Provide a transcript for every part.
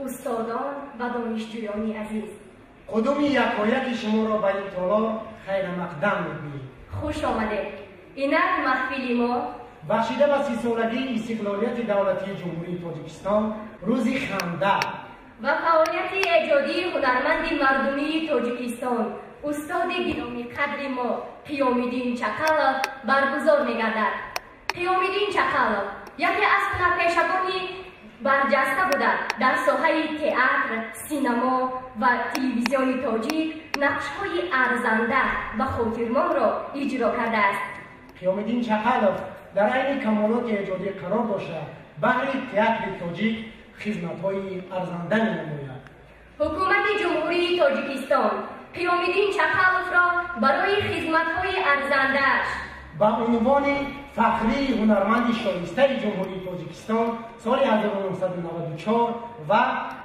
استادان و دانشجویان عزیز، کدوم یکایک شما را به این تالار خیر مقدم می‌گوییم. خوش آمده. اینک محفل ما بخشیده به 30 سالگی استقلالیت دولتی جمهوری تاجیکستان روزی خنده و فعالیت ایجادی هنرمند مردمی تاجیکستان استاد گرامی قدر ما قیام‌الدین چکالوف برگزار می‌گردد. قیام‌الدین چکالوف یکی از هنرپیشگانی برجسته بوده در ساحه تئاتر، سینما و تلویزیون تاجیک نقش‌های ارزنده و خاطرمان را اجرا کرده است. قیام‌الدین چکالوف در عین کمالات ایجادی قرار داشته بهر تئاتر تاجیک خدمت‌های ارزنده می‌نماید. حکومت جمهوری تاجیکستان قیام‌الدین چکالوف را برای خدمت‌های ارزنده‌اش با عنوان فخری هنرمند شایسته جمهوری تاجیکستان سال 1994 و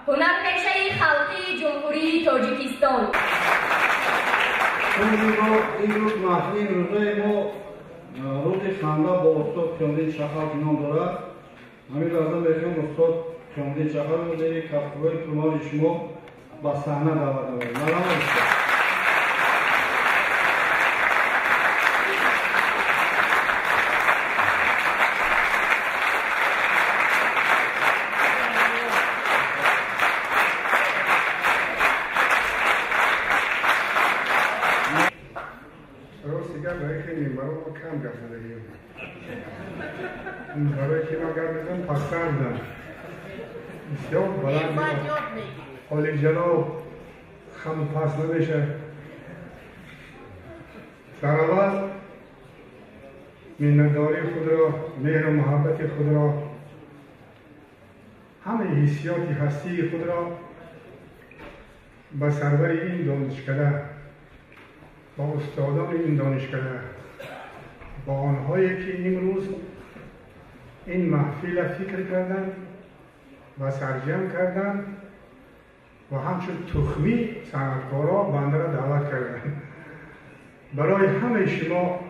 هنرپیشه خلقی جمهوری تاجیکستان. این روز محفل روزه ما روز خنده با استاد قیام‌الدین چکالوف نام دارد. همین لازم می‌خوایم استاد قیام‌الدین چکالوف رو در کفگاه پرمار شما با صحنه دعوت نماییم. سلام استاد. کم گفتم برای که من گردم پاکستان بودم بسیار بلند حالی جلو خم پاس نمیشه. در اول منتداری خود را، مهر و محبت خود را، همه حسیات هستی خود را به سرور این دانشکده، با استادان این دانشکده، با آنهایی که امروز این محفل فکر کردند و سرجم کردند و همچون تخمی صنعتکارا بنده را دعوت کردند. برای همه شما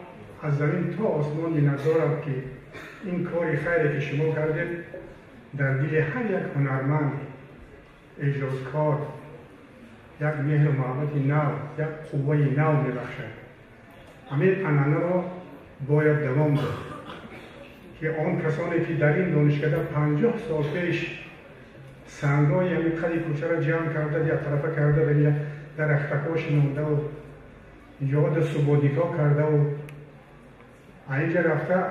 از زمین تا آسمان می‌نگذارم که این کار خیری که شما کردید در دل هر یک هنرمند، اجازکار یک مهر و محبت نو، یک قوه نو می‌بخشد. همین انانه را باید دوام داد که آن کسانی که در این دانشکده 50 سال پیش سنگای همین قدی کوچه را جمع کرده، یک طرفه کرده و یک درختکاش مونده و یاد سوبودیکا کرده و اینجا رفته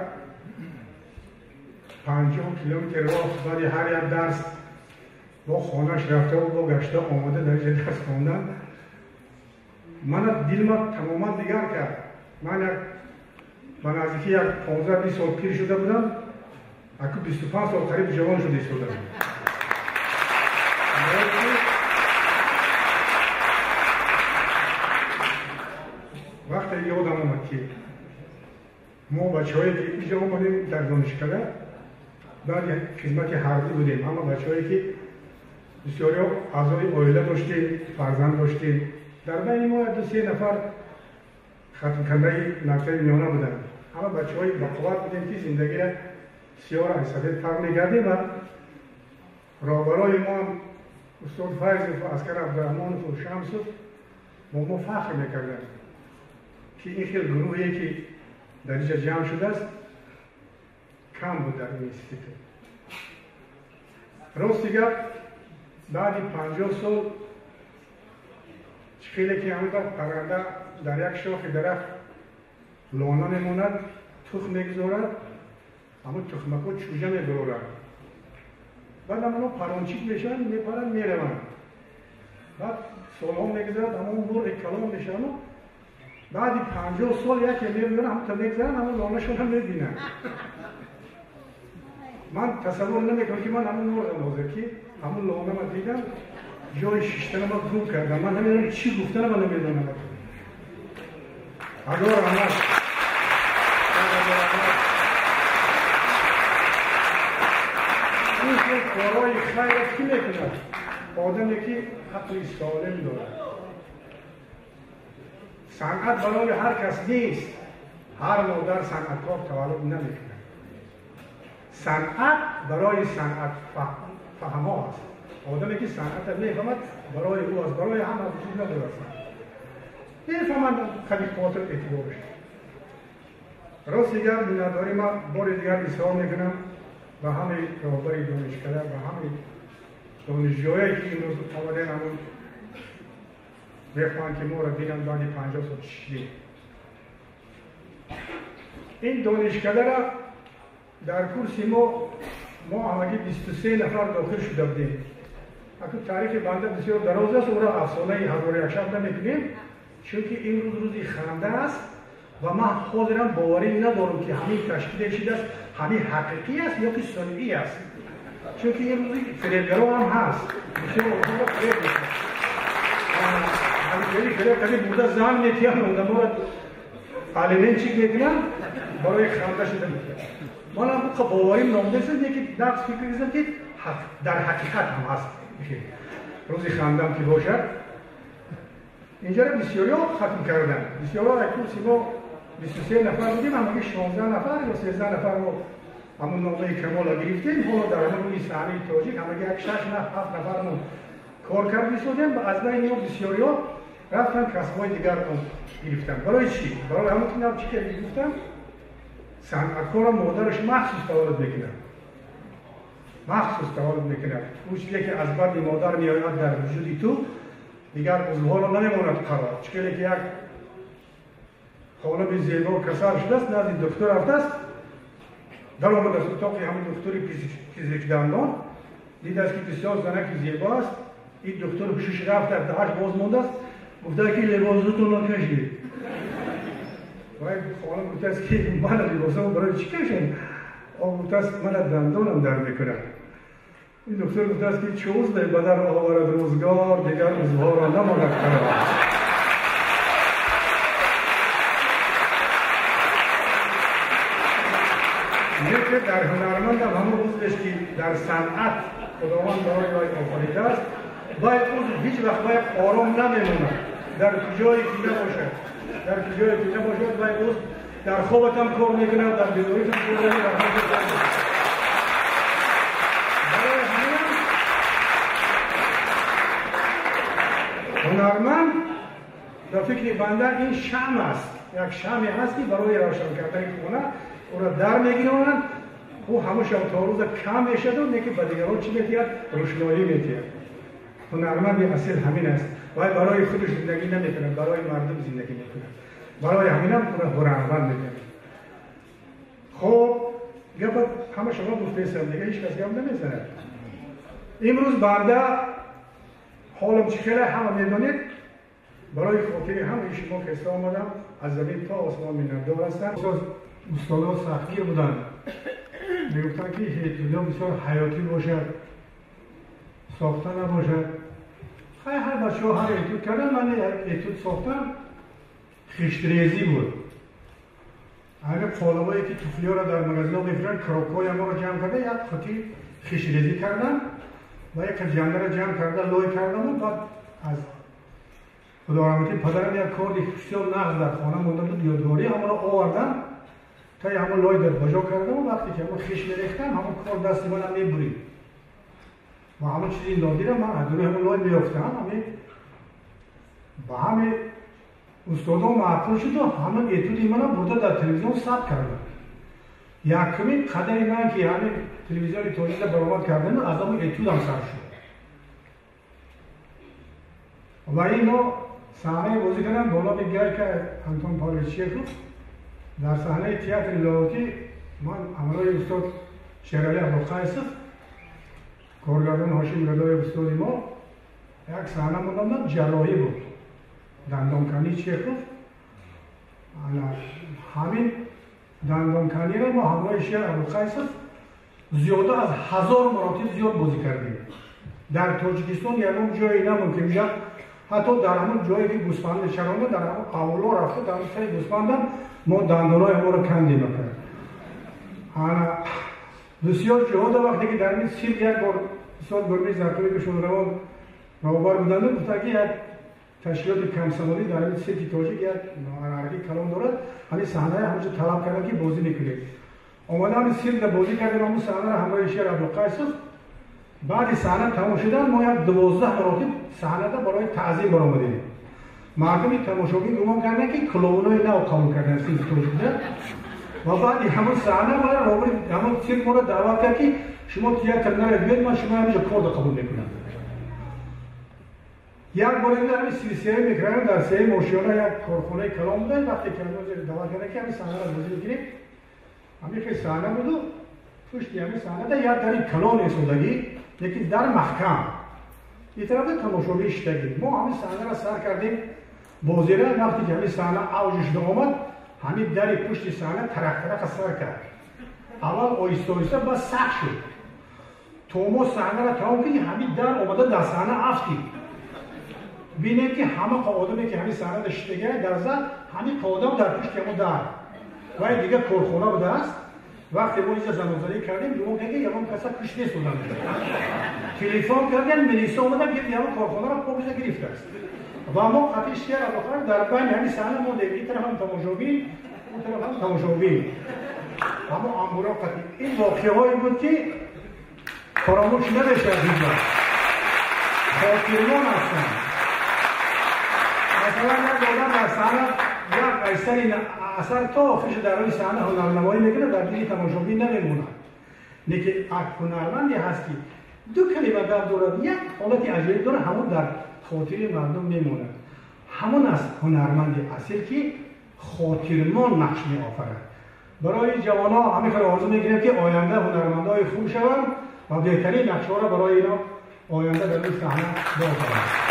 50 کیلومتر راه بعد هر یک درس با خانهش رفته و با گشته آمده در اینجا درس خواندن. من دل ما تماما دیگر کرد. من نزدیکی یک 15-20 سال پیر شده بودم، اکنون 25 سال قریب جوان شده بودم. وقتی یادم آمد که ما بچه‌هایی که اینجا آمدیم در دانشکده بعد یک خدمت حربی بودیم، اما بچه‌هایی که بسیاری اعضای عائله داشتیم، فرزند داشتیم، در بین ما 2-3 نفر ختم کنده نقطه میانه بودن. اما بچه‌های باقوت بودیم که زندگی را سیار عیصدی پر می‌گردیم و راهبرای ما هم استاد فیض و عسکر عبدالرحمن و شمس با ما فخر می‌کردن که این خیلی گروهی که در اینجا جمع شده است کم بود در این استیتو. راست دیگر بعد 50 سال خیلی که همین پرنده در یک شاخ درخت لانه میموند، تخم میگذارد، اما تخمکو چوجه میگذارد. بعد همونو پرانچیک میشن، میپرند میروند. بعد سالها میگذارد، اما اون مرغ کلام میشن و بعد 50 سال یکی میبینن، همون تا میگذارن، همون لانه شون هم میبینن. من تصور نمیکنم که من همون مرغ نازکی، همون لانه ما دیدم، جای ششتن ما گم کردم. من نمیدونم چی گفتن من نمیدونم. خدا رحمت. این کارهای خیر کی میکند؟ آدمی که عقل سالم دارد. صنعت برای هر کس نیست. هر مادر صنعتکار تولد نمیکند. صنعت برای صنعت فهما است. آدمی که صنعت میفهمد برای او از برای هم از چیز ندارد میفهمد خیلی خاطر اعتبارش. راست دیگر مینداری ما بار دیگر اصرار میکنم و همه رهبری دانشکده و همه دانشجویی که امروز آمدن همون بخوان که ما را دیدن بعد 50 سال چیه. این دانشکده را در کورس ما همگی 23 نفر داخل شده بودیم. اکنون تاریخ بنده بسیار دراز است، او را افسانه 1001 نمیکنیم چون که این روزی خنده است و من خودم باوری ندارم که همین تشکیل شده است همین حقیقی است یا که صنعی است، چون که این روزی فریبگرا هم هست بسیار اوضاع فریب میکنه. همین فریب کلی بوده زن میتیم اونده ما را علمین چی میکنم برای خنده شده میکنم. من هم باوریم نامده است که نقص فکر است که در حقیقت هم هست. روزی خندم که باشد اینجا را بسیاری ها ختم کردن. بسیاری ها اکنون ما 23 نفر بودیم، همه 16 نفر یا 13 نفر رو همون نامه کمال را گرفتیم. حالا در همون صحنه تاجیک همه 6 نفر 7 نفر رو کار کرد بسودیم و از بین ما بسیاری ها رفتن کسب‌های دیگر رو گرفتن. برای چی؟ برای همون که چی که گفتم صنعتکار مادرش مخصوص تولد میکنه. مخصوص تولد میکنه. اون چیزی که از بعد مادر میآید در وجودی تو دیگر عضوها را نمیماند قرار. چون که یک خانم زیبا کسر شده است نزد دکتر رفته است، در آمد از اتاق همین دکتر پزشک دندان دید است که بسیار زنک زیبا است. این دکتر پیشش رفته دهش باز مانده است، گفته که لباستون را کشید. برای خانم گفته است که من لباسم برای چی کشم؟ گفته است من دندانم در میکنم. این دکتر گفته است که چه عضوی بدن آورد روزگار دیگر عضوها را نماند قرار. میگه در هنرمند هم همون عضوش که در صنعت خداوند برای وی آفریده است باید عضو هیچ وقت باید آرام نمیماند. در کجایی که نباشد باید عضو در خوابت هم کار میکنه، در بیداریت هم کار میکنه. هنرمند در فکر بنده این شمع است، یک شمعی هست که برای روشن کردن خانه او را در میگیرند. او همه شب تا روز کم میشد و نیکی به دیگران چی میتید؟ روشنایی میتید. هنرمند اصل همین است. باید برای خودش زندگی نمیکنه، برای مردم زندگی میکنه. برای همین هم هنرمند میکنه. خب گپ همه شما گفتید دیگه هیچ کس گپ نمیزنه. امروز بنده حالم چخیره همه میدونید برای خاطر همه شما که آمدم از زمین تا آسمان می‌نردار هستم. استادا سختگیر بودن، میگفتن که هیتودا بسیار حیاتی باشد، ساخته نباشد. هر بچه ها هر ایتود کردن، من ایتود ساختم خشتریزی بود. اگر قالبایی که توفلی را در مغازه ها بفرن کراکای ما را جمع کرده یک خطی خشتریزی کردن و یک جنده را جمع کرده لای کردم و بعد از خدا رحمتی پدرم یک کار بسیار نقض در خانه مونده بود، یادگاری همون را آوردم تا همون لای در بجا کردم و وقتی که همون خش میریختم همون کار دستی من هم میبرید و همون چیزی دادی را من از روی همون لای میافتم. همین با همین استادا معقول شد و همون ایتودی من هم برده در تلویزیون ثبت کردم. یکمین قدری من که همین تلویزیون تولید برآمد کردن از همون ایتود هم سر شد و اینو صحنه بازی کردم بالا بگیر که انتون پالیچیف در صحنه تئاتر لاوکی من همراه استاد شیرعلی ابوالقیسف کارگردان هاشم رضای استادی ما یک صحنه موندم جراحی بود دندانکنی چیخوف. همین دندانکنی را ما همراه شیرعلی ابوالقیسف زیاده از 1000 مراتب زیاد بازی کردیم. در تاجیکستان یکم جایی نمون که میشه حتی در همون جایی که گوسفند چرانده در همون اولا رفته در سری گوسفندم ما دندانای ما رو کندیم میکنیم. بسیار جهاد وقتی که در این سیل یک بار سال برمی زرکوی که شد روابر بودنده گفته که یک تشکیلات کمسمالی در این سیل تاجیک یک حرکی کلام دارد، همین صحنه همونجا طلب کردن که بازی میکنیم. آمده همین سیل در بازی کردیم، همون صحنه را همراه شیرعلی ابوالقیسف بعد صحنه تمام شدن ما یک 12 مراتب صحنه برای تعظیم برآمدیم. مردمی تماشاگی گمان کردن که کلونای نو قبول کردن سیستم و بعد همون صحنه ما را همون سیرک ما را دعوت کرد که شما تئاتر نرید من شما همینجا کار قبول میکنم. یک بار دیگه همین سلسله میکردم در سه موشیانا یک کارخانه کلام بود. وقتی که ما دعوت کردن که همین صحنه را بازی بگیریم همین که صحنه بود و پشت همین صحنه در یک در کلان ایستادگی یکی در محکم این طرف تماشاگی ایستادگی ما همین صحنه را سر کردیم بازیره. وقتی که همین صحنه اوجش آمد همین در پشت صحنه ترق سر کرد. اول آیسته آیسته بعد سخت شد تو ما صحنه را تمام کردیم همین در آمده در صحنه افتیم بینیم که همه آدمی که همین صحنه داشتگی در زد همین آدم در پشت ما در و دیگه کارخانه بوده است. وقتی ما اینجا زمانزنی کردیم دوم که یمن کسا کش نیست بودن تلفن کردن ملیسا اومدن که یمن کارخانه را پاکش گرفته است و ما قطعش کرد آخر در بین همین صحنه ما دیدیم این طرف هم تماشاگی اون طرف هم تماشاگی اما امورا قطعی این واقعهایی بود که فراموش نمیشه هیچ وقت خاطرمان هستن. مثلا یک آدم در صحنه یک اثر تا آخرش در روی صحنه هنرنمایی میکنه در دیگه تماشاگی نمیمونه. لیکن هنرمندی هست که دو کلمه گپ دارد یک حالت عجیب داره همون در خاطر مردم میمونه. همون است هنرمندی اصیل که خاطرمان نقش میآفرد. برای جوانان همین کار آرزو میکنیم که آینده هنرمندای خوب شوند و بهترین نقش‌ها را برای اینا آینده در این صحنه بازآورند.